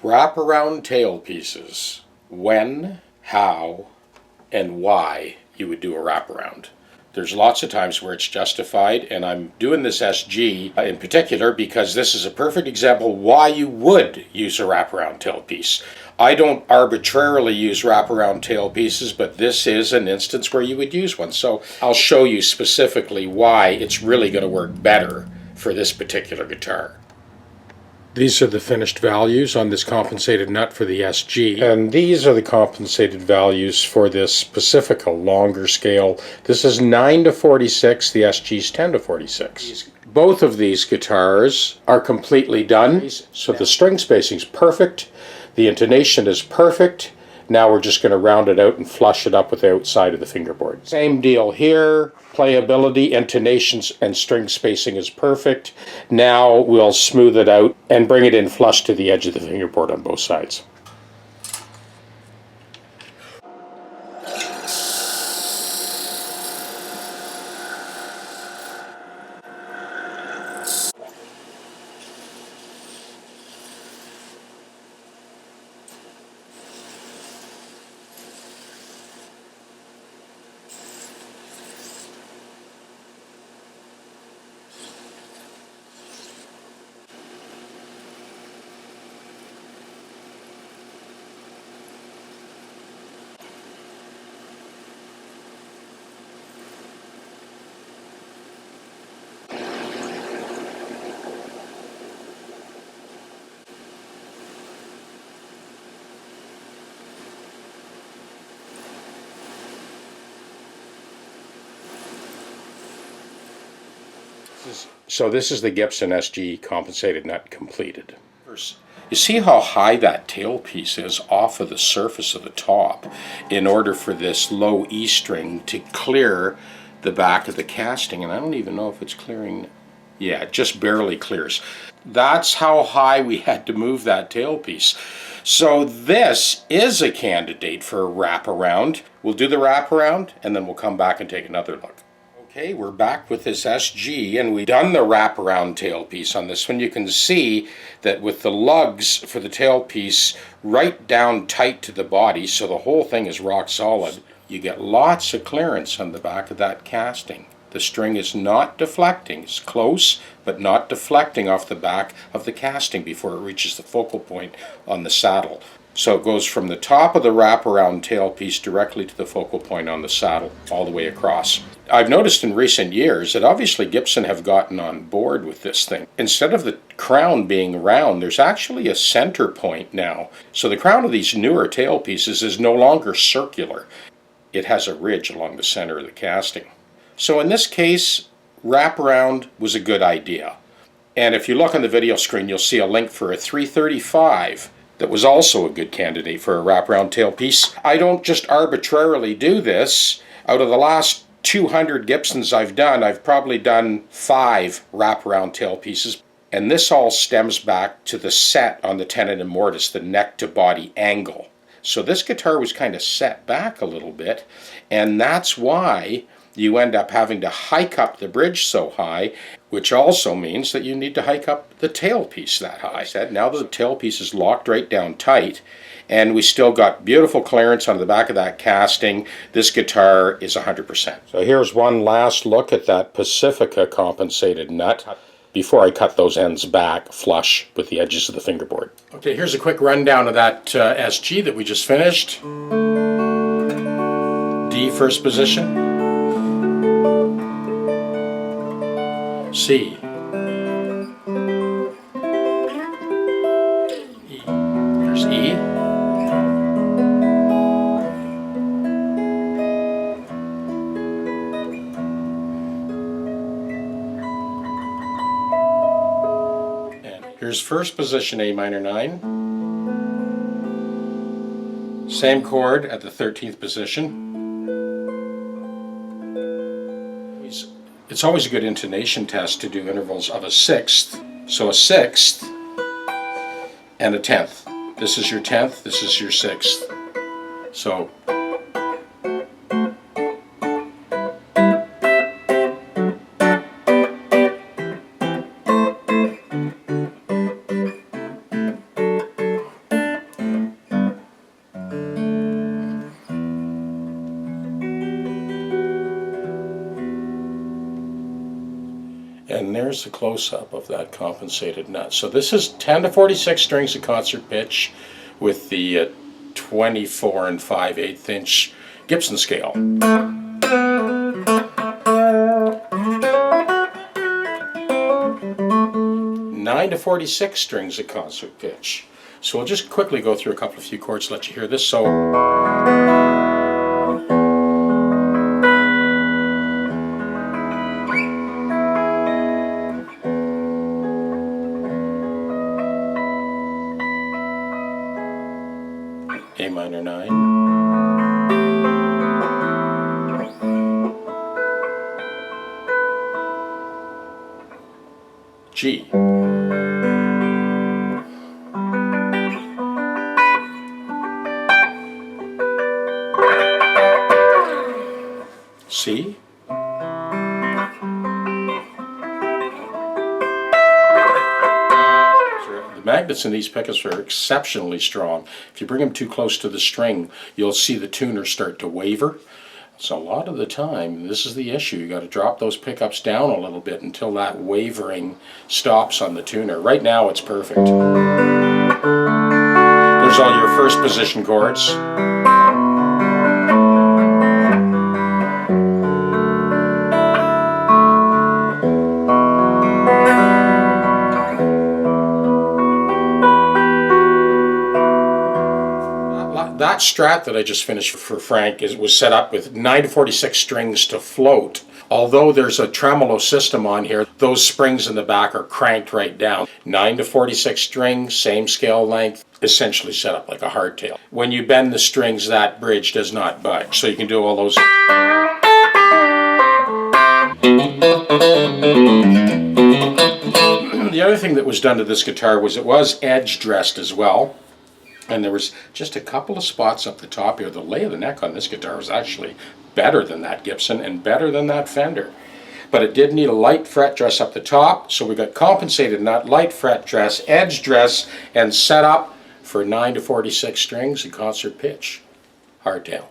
Wraparound tailpieces. When, how, and why you would do a wraparound. There's lots of times where it's justified, and I'm doing this SG in particular because this is a perfect example why you would use a wraparound tailpiece. I don't arbitrarily use wraparound tailpieces, but this is an instance where you would use one. So I'll show you specifically why it's really going to work better for this particular guitar. These are the finished values on this compensated nut for the SG, and these are the compensated values for this Pacifica longer scale. This is 9-46, the SG is 10-46. Both of these guitars are completely done, so the string spacing is perfect, the intonation is perfect. Now we're just going to round it out and flush it up with the outside of the fingerboard. Same deal here. Playability, intonations, and string spacing is perfect. Now we'll smooth it out and bring it in flush to the edge of the fingerboard on both sides. So this is the Gibson SG compensated nut completed. You see how high that tailpiece is off of the surface of the top in order for this low E string to clear the back of the casting, and I don't even know if it's clearing. Yeah, it just barely clears. That's how high we had to move that tailpiece. So this is a candidate for a wraparound. We'll do the wraparound and then we'll come back and take another look. Okay, we're back with this SG, and we've done the wraparound tailpiece on this one. You can see that with the lugs for the tailpiece right down tight to the body, so the whole thing is rock solid, you get lots of clearance on the back of that casting. The string is not deflecting. It's close, but not deflecting off the back of the casting before it reaches the focal point on the saddle. So it goes from the top of the wraparound tailpiece directly to the focal point on the saddle, all the way across. I've noticed in recent years that obviously Gibson have gotten on board with this thing. Instead of the crown being round, there's actually a center point now. So the crown of these newer tailpieces is no longer circular. It has a ridge along the center of the casting. So in this case, wraparound was a good idea. And if you look on the video screen, you'll see a link for a 335 that was also a good candidate for a wraparound tailpiece. I don't just arbitrarily do this. Out of the last 200 Gibsons I've done, I've probably done 5 wraparound tailpieces. And this all stems back to the set on the tenon and mortise, the neck to body angle. So this guitar was kind of set back a little bit, and that's why you end up having to hike up the bridge so high, which also means that you need to hike up the tailpiece that high. I said, now the tailpiece is locked right down tight, and we still got beautiful clearance on the back of that casting. This guitar is 100%. So here's one last look at that Pacifica compensated nut before I cut those ends back flush with the edges of the fingerboard. Okay, here's a quick rundown of that SG that we just finished. D first position. C. E. There's E. And here's first position A minor 9. Same chord at the 13th position. It's always a good intonation test to do intervals of a 6th. So a 6th and a 10th. This is your 10th, this is your 6th. So And there's the close-up of that compensated nut. So this is 10 to 46 strings of concert pitch with the 24 and 5/8 inch Gibson scale. 9 to 46 strings of concert pitch. So we'll just quickly go through a few chords to let you hear this. So A minor 9, G, C, the magnets in these pickups are exceptionally strong. If you bring them too close to the string, you'll see the tuner start to waver. So a lot of the time, this is the issue. You got to drop those pickups down a little bit until that wavering stops on the tuner. Right now, it's perfect. There's all your first position chords. That strat that I just finished for Frank was set up with 9 to 46 strings to float. Although there's a tremolo system on here, those springs in the back are cranked right down. 9 to 46 strings, same scale length, essentially set up like a hardtail. When you bend the strings, that bridge does not budge. So you can do all those. The other thing that was done to this guitar was it was edge dressed as well. And there was just a couple of spots up the top here. The lay of the neck on this guitar was actually better than that Gibson and better than that Fender. But it did need a light fret dress up the top, so we got compensated nut, light fret dress, edge dress, and set up for 9 to 46 strings and concert pitch. Hardtail.